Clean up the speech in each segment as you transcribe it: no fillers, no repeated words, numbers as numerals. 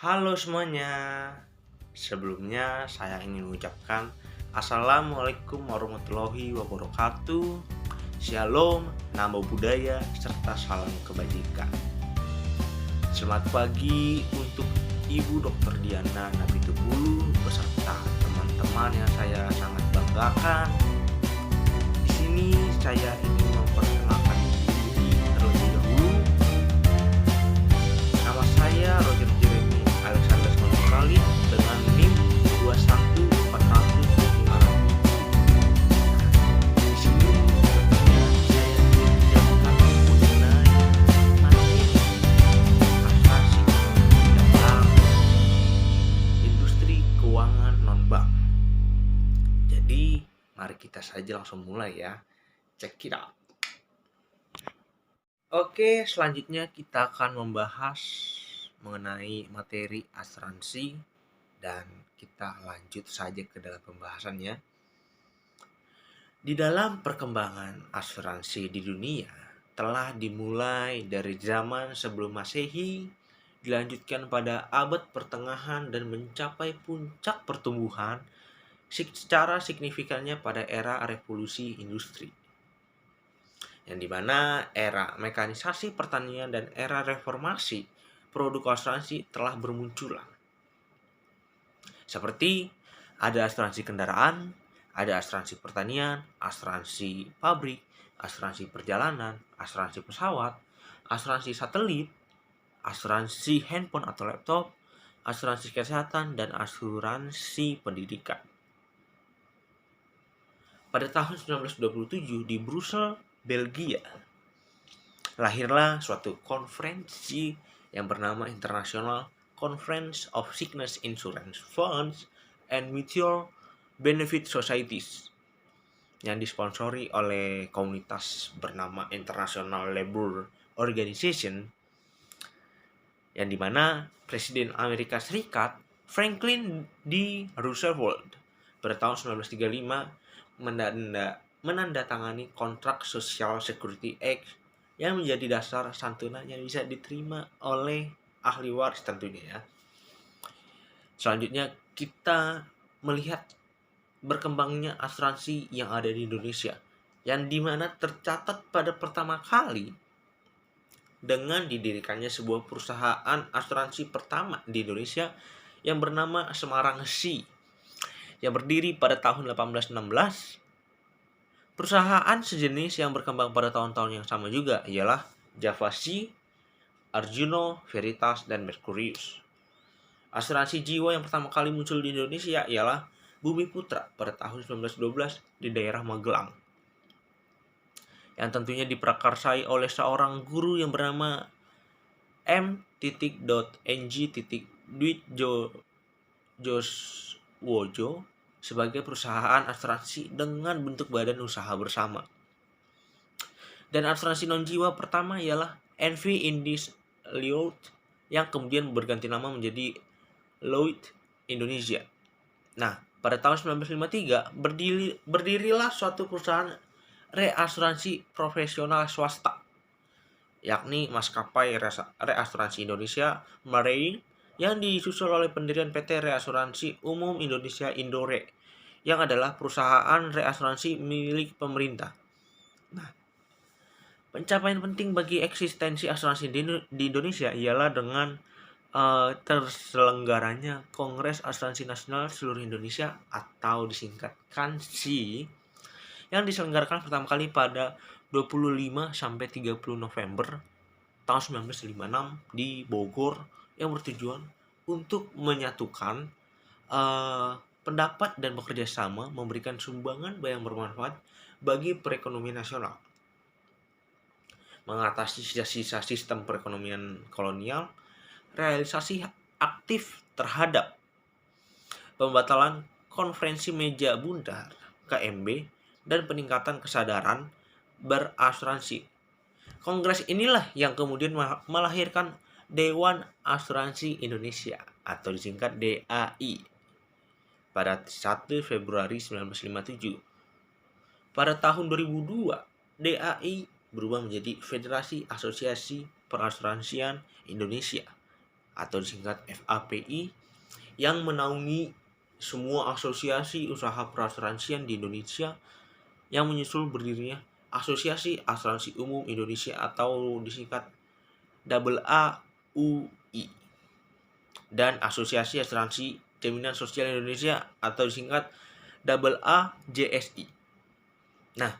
Halo semuanya. Sebelumnya saya ingin mengucapkan Assalamualaikum warahmatullahi wabarakatuh. Shalom, namo buddhaya, serta salam kebajikan. Selamat pagi untuk Ibu Dr. Diana Nabitubulu beserta teman-teman yang saya sangat banggakan. Di sini saya ingin memperkenalkan diri terlebih dahulu. Nama saya Roger Jeremy Alexander Khalid dengan NIM 21400. Di sini tentunya saya menjelaskan mengenai materi asuransi dalam industri keuangan non-bank. Jadi, mari kita saja langsung mulai ya. Check it out. Oke, selanjutnya kita akan membahas mengenai materi asuransi dan kita lanjut saja ke dalam pembahasannya. Di dalam perkembangan asuransi di dunia telah dimulai dari zaman sebelum Masehi, dilanjutkan pada abad pertengahan dan mencapai puncak pertumbuhan secara signifikannya pada era revolusi industri, yang dimana era mekanisasi pertanian dan era reformasi produk asuransi telah bermunculan. Seperti ada asuransi kendaraan, ada asuransi pertanian, asuransi pabrik, asuransi perjalanan, asuransi pesawat, asuransi satelit, asuransi handphone atau laptop, asuransi kesehatan, dan asuransi pendidikan. Pada tahun 1927 di Brussels, Belgia, lahirlah suatu konferensi yang bernama International Conference of Sickness Insurance Funds and Mutual Benefit Societies yang disponsori oleh komunitas bernama International Labour Organization, yang dimana Presiden Amerika Serikat Franklin D. Roosevelt pada tahun 1935 menandatangani kontrak Social Security Act yang menjadi dasar santunan yang bisa diterima oleh ahli waris tentunya ya. Selanjutnya kita melihat berkembangnya asuransi yang ada di Indonesia, yang dimana tercatat pada pertama kali dengan didirikannya sebuah perusahaan asuransi pertama di Indonesia yang bernama Semarang Sea, yang berdiri pada tahun 1816. Perusahaan sejenis yang berkembang pada tahun-tahun yang sama juga ialah Java Sea, Arjuno, Veritas, dan Merkurius. Asuransi jiwa yang pertama kali muncul di Indonesia ialah Bumi Putra pada tahun 1912 di daerah Magelang, yang tentunya diprakarsai oleh seorang guru yang bernama M.Ng. Dwijoswojo sebagai perusahaan asuransi dengan bentuk badan usaha bersama. Dan asuransi non-jiwa pertama ialah NV Indies Lloyd yang kemudian berganti nama menjadi Lloyd Indonesia. Nah, pada tahun 1953 berdirilah suatu perusahaan reasuransi profesional swasta, yakni Maskapai Reasuransi Indonesia Marine, yang disusul oleh pendirian PT Reasuransi Umum Indonesia Indore, yang adalah perusahaan reasuransi milik pemerintah. Nah, pencapaian penting bagi eksistensi asuransi di Indonesia ialah dengan terselenggaranya Kongres Asuransi Nasional Seluruh Indonesia atau disingkatkan SI, yang diselenggarakan pertama kali pada 25 sampai 30 November tahun 1956 di Bogor, yang bertujuan untuk menyatukan pendapat dan bekerja sama memberikan sumbangan yang bermanfaat bagi perekonomian nasional, mengatasi sisa-sisa sistem perekonomian kolonial, realisasi aktif terhadap pembatalan konferensi meja bundar KMB, dan peningkatan kesadaran berasuransi. Kongres inilah yang kemudian melahirkan Dewan Asuransi Indonesia atau disingkat DAI pada 1 Februari 1957. Pada tahun 2002, DAI berubah menjadi Federasi Asosiasi Perasuransian Indonesia atau disingkat FAPI, yang menaungi semua asosiasi usaha perasuransian di Indonesia, yang menyusul berdirinya Asosiasi Asuransi Umum Indonesia atau disingkat AAUI, dan Asosiasi Asuransi Jaminan Sosial Indonesia atau disingkat AAJSI. Nah,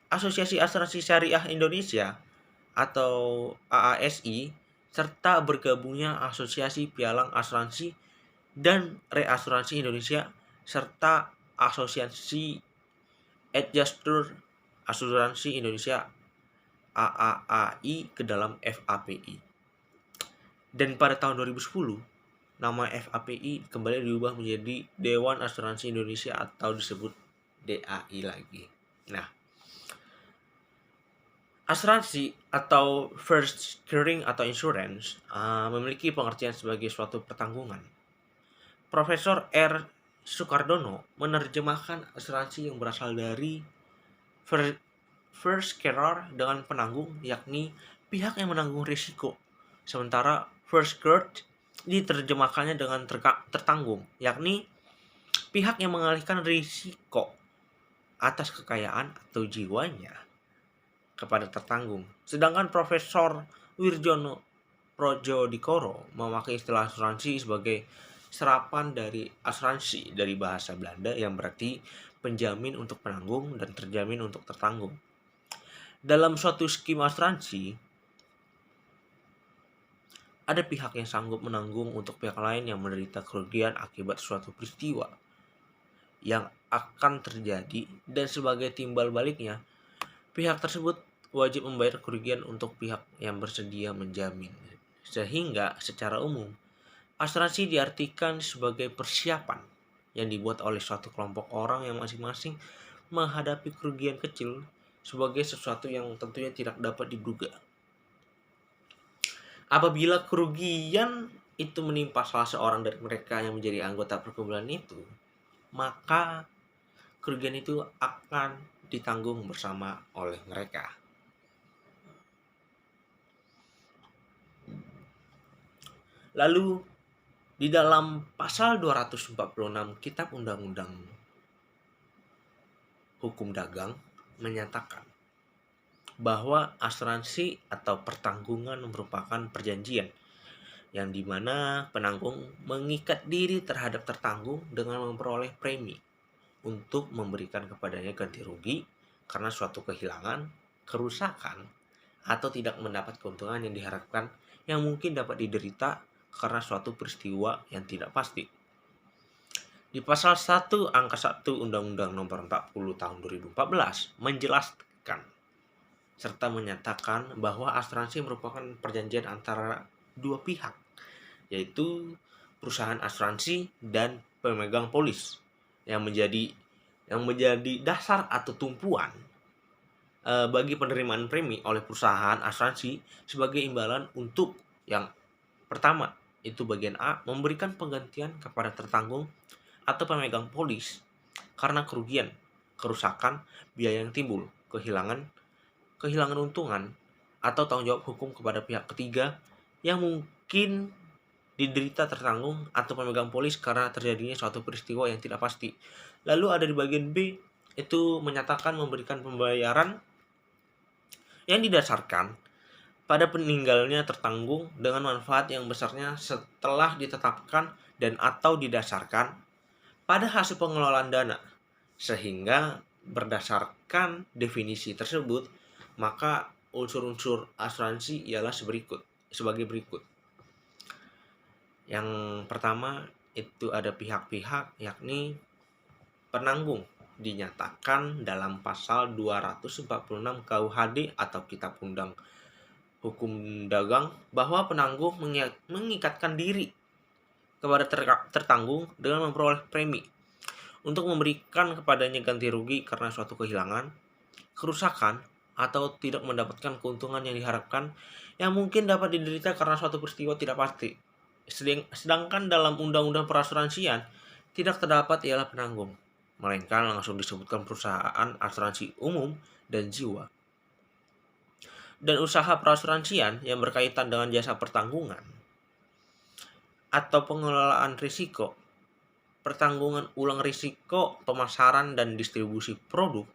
Asosiasi Asuransi Syariah Indonesia atau AASI, serta bergabungnya Asosiasi Pialang Asuransi dan Reasuransi Indonesia serta Asosiasi Adjuster Asuransi Indonesia AAAI ke dalam FAPI. Dan pada tahun 2010, nama FAPI kembali diubah menjadi Dewan Asuransi Indonesia atau disebut DAI lagi. Nah, asuransi atau first clearing atau insurance memiliki pengertian sebagai suatu pertanggungan. Profesor R. Sukardono menerjemahkan asuransi yang berasal dari first carer dengan penanggung, yakni pihak yang menanggung risiko. Sementara first cleared diterjemahkannya dengan tertanggung, yakni pihak yang mengalihkan risiko atas kekayaan atau jiwanya kepada tertanggung. Sedangkan Profesor Wirjono Projodikoro memakai istilah asuransi sebagai serapan dari asuransi dari bahasa Belanda yang berarti penjamin untuk penanggung dan terjamin untuk tertanggung. Dalam suatu skema asuransi, ada pihak yang sanggup menanggung untuk pihak lain yang menderita kerugian akibat suatu peristiwa yang akan terjadi, dan sebagai timbal baliknya, pihak tersebut wajib membayar kerugian untuk pihak yang bersedia menjamin. Sehingga secara umum, asuransi diartikan sebagai persiapan yang dibuat oleh suatu kelompok orang yang masing-masing menghadapi kerugian kecil sebagai sesuatu yang tentunya tidak dapat diduga. Apabila kerugian itu menimpa salah seorang dari mereka yang menjadi anggota perkumpulan itu, maka kerugian itu akan ditanggung bersama oleh mereka. Lalu di dalam pasal 246 Kitab Undang-Undang Hukum Dagang menyatakan bahwa asuransi atau pertanggungan merupakan perjanjian yang dimana penanggung mengikat diri terhadap tertanggung dengan memperoleh premi untuk memberikan kepadanya ganti rugi karena suatu kehilangan, kerusakan, atau tidak mendapat keuntungan yang diharapkan yang mungkin dapat diderita karena suatu peristiwa yang tidak pasti. Di pasal 1 angka 1 Undang-Undang Nomor 40 Tahun 2014 menjelaskan serta menyatakan bahwa asuransi merupakan perjanjian antara dua pihak, yaitu perusahaan asuransi dan pemegang polis, yang menjadi dasar atau tumpuan bagi penerimaan premi oleh perusahaan asuransi sebagai imbalan untuk yang pertama, itu bagian A, memberikan penggantian kepada tertanggung atau pemegang polis karena kerugian, kerusakan, biaya yang timbul, kehilangan untungan, atau tanggung jawab hukum kepada pihak ketiga yang mungkin diderita tertanggung atau pemegang polis karena terjadinya suatu peristiwa yang tidak pasti. Lalu ada di bagian B, itu menyatakan memberikan pembayaran yang didasarkan pada peninggalnya tertanggung dengan manfaat yang besarnya setelah ditetapkan dan atau didasarkan pada hasil pengelolaan dana. Sehingga berdasarkan definisi tersebut, maka unsur-unsur asuransi ialah sebagai berikut. Yang pertama itu ada pihak-pihak, yakni penanggung dinyatakan dalam pasal 246 KUHD atau Kitab Undang Hukum Dagang bahwa penanggung mengikatkan diri kepada tertanggung dengan memperoleh premi untuk memberikan kepadanya ganti rugi karena suatu kehilangan, kerusakan, atau tidak mendapatkan keuntungan yang diharapkan yang mungkin dapat diderita karena suatu peristiwa tidak pasti. Sedangkan dalam Undang-Undang Perasuransian tidak terdapat ialah penanggung, melainkan langsung disebutkan perusahaan asuransi umum dan jiwa. Dan usaha perasuransian yang berkaitan dengan jasa pertanggungan atau pengelolaan risiko, pertanggungan ulang risiko pemasaran dan distribusi produk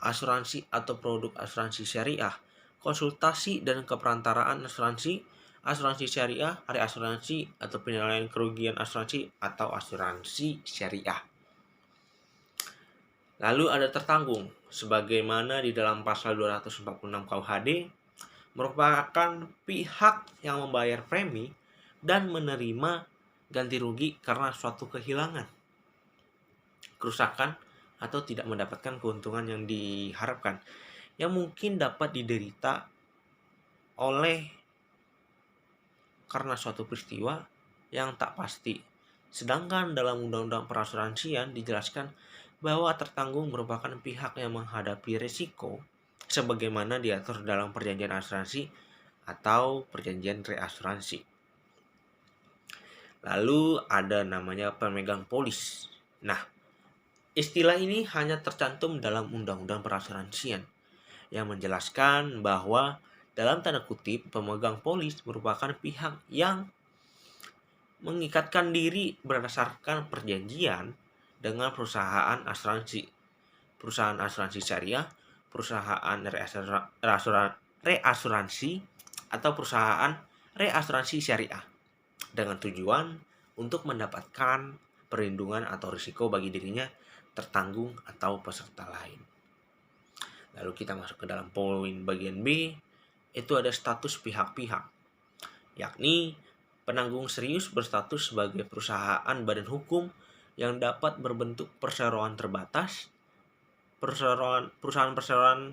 asuransi atau produk asuransi syariah, konsultasi dan keperantaraan asuransi, asuransi syariah, reasuransi atau penilaian kerugian asuransi atau asuransi syariah. Lalu ada tertanggung, sebagaimana di dalam pasal 246 KUHD, merupakan pihak yang membayar premi dan menerima ganti rugi karena suatu kehilangan, kerusakan, atau tidak mendapatkan keuntungan yang diharapkan, yang mungkin dapat diderita oleh karena suatu peristiwa yang tak pasti. Sedangkan dalam Undang-Undang Perasuransian dijelaskan bahwa tertanggung merupakan pihak yang menghadapi risiko sebagaimana diatur dalam perjanjian asuransi atau perjanjian reasuransi. Lalu ada namanya pemegang polis. Nah, istilah ini hanya tercantum dalam Undang-Undang Perasuransian yang menjelaskan bahwa dalam tanda kutip pemegang polis merupakan pihak yang mengikatkan diri berdasarkan perjanjian dengan perusahaan asuransi syariah, perusahaan reasuransi atau perusahaan reasuransi syariah dengan tujuan untuk mendapatkan perlindungan atau risiko bagi dirinya, tertanggung atau peserta lain. Lalu kita masuk ke dalam poin bagian B, itu ada status pihak-pihak, yakni penanggung serius berstatus sebagai perusahaan badan hukum yang dapat berbentuk perseroan terbatas, perusahaan perseroan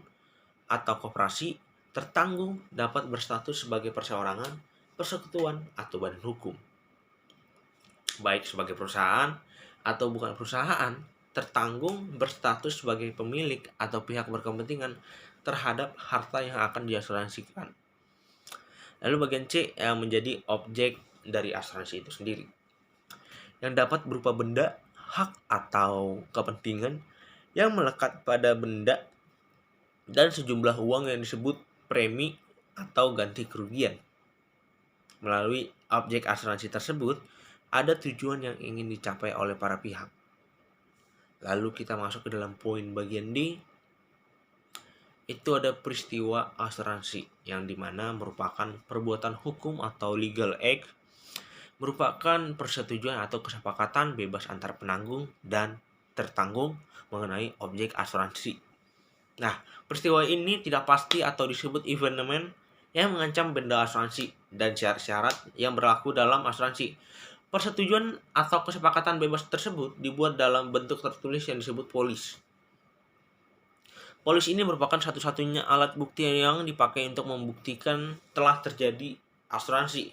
atau koperasi. Tertanggung dapat berstatus sebagai perseorangan, persekutuan, atau badan hukum. Baik sebagai perusahaan atau bukan perusahaan, tertanggung berstatus sebagai pemilik atau pihak berkepentingan terhadap harta yang akan diasuransikan. Lalu bagian C yang menjadi objek dari asuransi itu sendiri, yang dapat berupa benda, hak, atau kepentingan yang melekat pada benda dan sejumlah uang yang disebut premi atau ganti kerugian. Melalui objek asuransi tersebut, ada tujuan yang ingin dicapai oleh para pihak. Lalu kita masuk ke dalam poin bagian D, itu ada peristiwa asuransi yang dimana merupakan perbuatan hukum atau legal act, merupakan persetujuan atau kesepakatan bebas antar penanggung dan tertanggung mengenai objek asuransi. Nah, peristiwa ini tidak pasti atau disebut evenement yang mengancam benda asuransi dan syarat-syarat yang berlaku dalam asuransi. Persetujuan atau kesepakatan bebas tersebut dibuat dalam bentuk tertulis yang disebut polis. Polis ini merupakan satu-satunya alat bukti yang dipakai untuk membuktikan telah terjadi asuransi.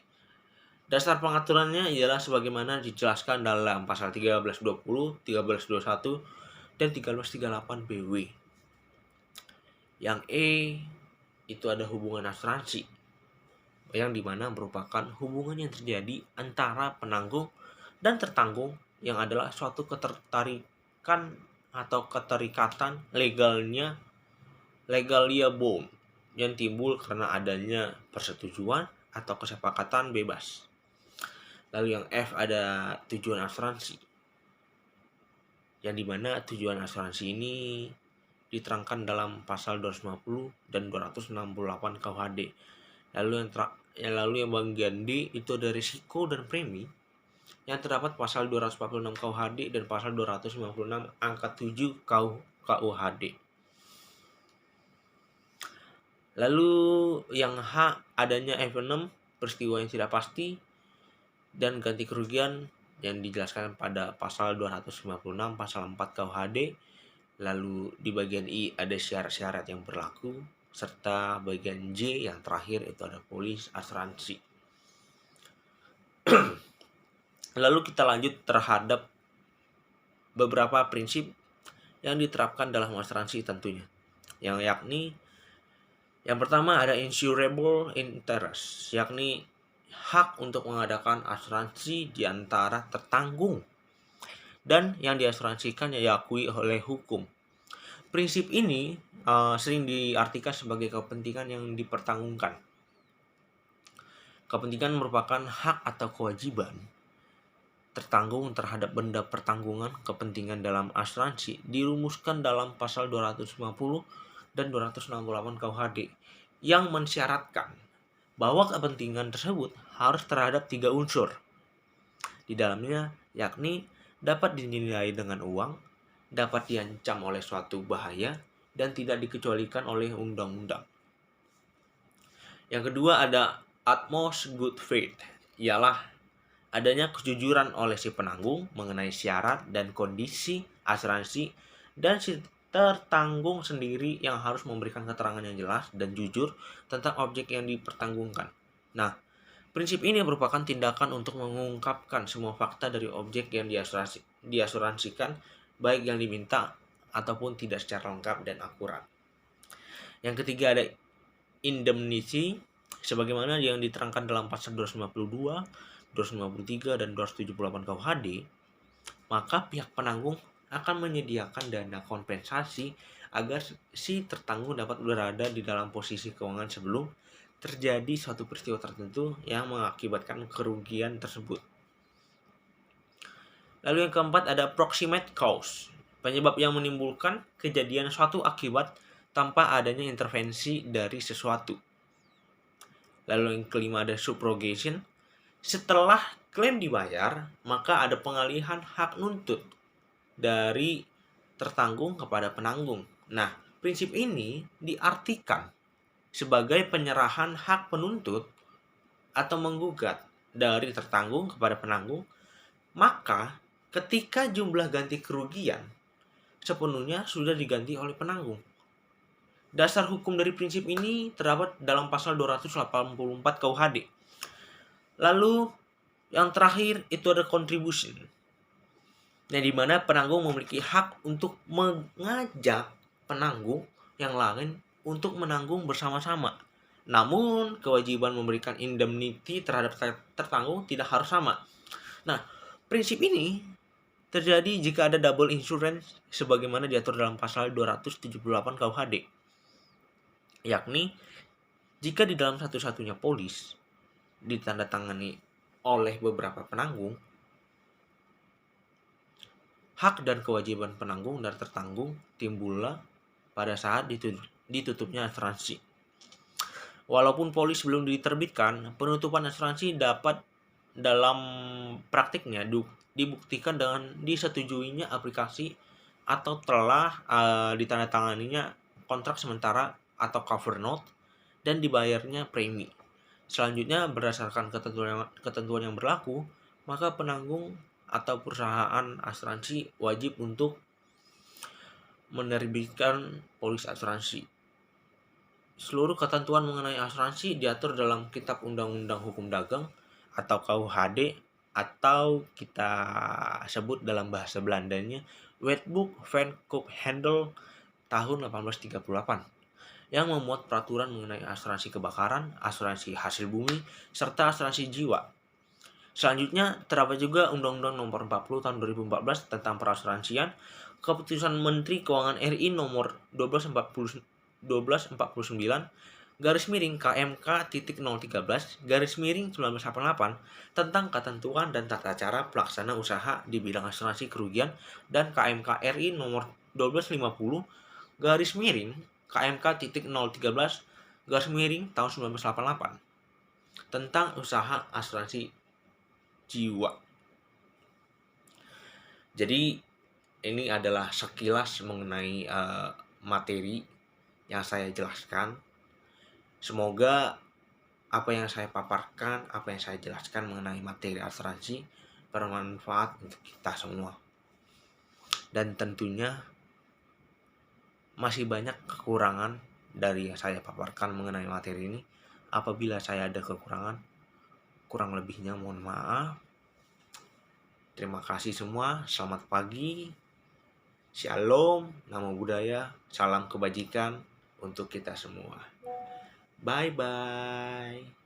Dasar pengaturannya ialah sebagaimana dijelaskan dalam pasal 1320, 1321, dan 1338 BW. Yang E itu ada hubungan asuransi, yang dimana merupakan hubungan yang terjadi antara penanggung dan tertanggung yang adalah suatu ketertarikan atau keterikatan legalia bond yang timbul karena adanya persetujuan atau kesepakatan bebas. Lalu yang F ada tujuan asuransi, yang dimana tujuan asuransi ini diterangkan dalam pasal 250 dan 268 KUHD. Lalu yang bagian D itu ada risiko dan premi yang terdapat pasal 246 KUHD dan pasal 256 angka 7 KUHD. Lalu yang H adanya F6, peristiwa yang tidak pasti dan ganti kerugian yang dijelaskan pada pasal 256 pasal 4 KUHD. Lalu di bagian I ada syarat-syarat yang berlaku, serta bagian J yang terakhir itu ada polis asuransi. Lalu kita lanjut terhadap beberapa prinsip yang diterapkan dalam asuransi tentunya, yang yakni yang pertama ada insurable interest, yakni hak untuk mengadakan asuransi di antara tertanggung dan yang diasuransikan yang diakui oleh hukum. Prinsip ini sering diartikan sebagai kepentingan yang dipertanggungkan. Kepentingan merupakan hak atau kewajiban tertanggung terhadap benda pertanggungan kepentingan dalam asuransi dirumuskan dalam pasal 250 dan 268 KUHD yang mensyaratkan bahwa kepentingan tersebut harus terhadap 3 unsur di dalamnya, yakni dapat dinilai dengan uang, dapat diancam oleh suatu bahaya, dan tidak dikecualikan oleh undang-undang. Yang kedua ada utmost good faith, ialah adanya kejujuran oleh si penanggung mengenai syarat dan kondisi asuransi dan si tertanggung sendiri yang harus memberikan keterangan yang jelas dan jujur tentang objek yang dipertanggungkan. Nah, prinsip ini merupakan tindakan untuk mengungkapkan semua fakta dari objek yang diasuransikan, baik yang diminta ataupun tidak secara lengkap dan akurat. Yang ketiga ada indemnity, sebagaimana yang diterangkan dalam pasal 252, 253, dan 278 KUHD, maka pihak penanggung akan menyediakan dana kompensasi agar si tertanggung dapat berada di dalam posisi keuangan sebelum terjadi suatu peristiwa tertentu yang mengakibatkan kerugian tersebut. Lalu yang keempat ada proximate cause, penyebab yang menimbulkan kejadian suatu akibat tanpa adanya intervensi dari sesuatu. Lalu yang kelima ada subrogation, setelah klaim dibayar, maka ada pengalihan hak nuntut dari tertanggung kepada penanggung. Nah, prinsip ini diartikan sebagai penyerahan hak penuntut atau menggugat dari tertanggung kepada penanggung, maka ketika jumlah ganti kerugian sepenuhnya sudah diganti oleh penanggung. Dasar hukum dari prinsip ini terdapat dalam pasal 284 KUHD. Lalu yang terakhir itu ada contribution, yang dimana penanggung memiliki hak untuk mengajak penanggung yang lain untuk menanggung bersama-sama. Namun kewajiban memberikan indemnity terhadap tertanggung tidak harus sama. Nah, prinsip ini terjadi jika ada double insurance sebagaimana diatur dalam pasal 278 KUHD. Yakni jika di dalam satu-satunya polis ditandatangani oleh beberapa penanggung, hak dan kewajiban penanggung dan tertanggung timbullah pada saat ditutupnya asuransi. Walaupun polis belum diterbitkan, penutupan asuransi dapat dalam praktiknya dibuktikan dengan disetujuinya aplikasi atau telah ditandatanganinya kontrak sementara atau cover note dan dibayarnya premi. Selanjutnya, berdasarkan ketentuan yang berlaku, maka penanggung atau perusahaan asuransi wajib untuk menerbitkan polis asuransi. Seluruh ketentuan mengenai asuransi diatur dalam Kitab Undang-Undang Hukum Dagang atau KUHD, atau kita sebut dalam bahasa Belandanya Wetboek van Koophandel tahun 1838, yang memuat peraturan mengenai asuransi kebakaran, asuransi hasil bumi, serta asuransi jiwa. Selanjutnya, terdapat juga Undang-Undang Nomor 40 Tahun 2014 tentang perasuransian, Keputusan Menteri Keuangan RI Nomor 1249 garis miring KMK.013 garis miring 1988 tentang ketentuan dan tata cara pelaksana usaha di bidang asuransi kerugian, dan KMK RI Nomor 1250 garis miring KMK.013 garis miring tahun 1988 tentang usaha asuransi jiwa. Jadi ini adalah sekilas mengenai materi yang saya jelaskan. Semoga apa yang saya paparkan, apa yang saya jelaskan mengenai materi asuransi bermanfaat untuk kita semua. Dan tentunya masih banyak kekurangan dari yang saya paparkan mengenai materi ini. Apabila saya ada kekurangan, kurang lebihnya mohon maaf. Terima kasih semua. Selamat pagi. Shalom, namo buddhaya, salam kebajikan untuk kita semua. Bye-bye.